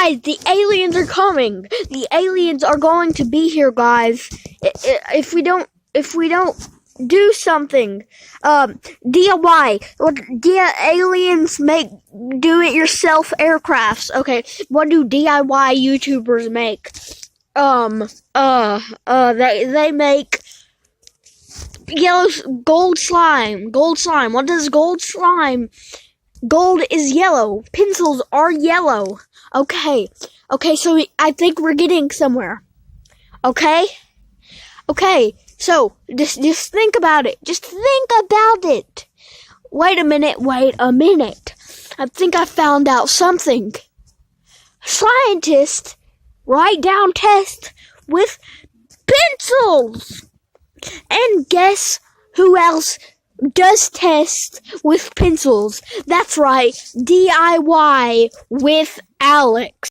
Guys, the aliens are coming. The aliens are going to be here, guys. If we don't do something, DIY. Aliens make do-it-yourself aircrafts. Okay, what do DIY YouTubers make? They make yellow gold slime. Gold slime. What does gold slime? Gold is yellow. Pencils are yellow. Okay, so I think we're getting somewhere. Okay, so just think about it. Just think about it. Wait a minute. I think I found out something. Scientists write down tests with pencils. And guess who else does tests with pencils? That's right, DIY with Alex.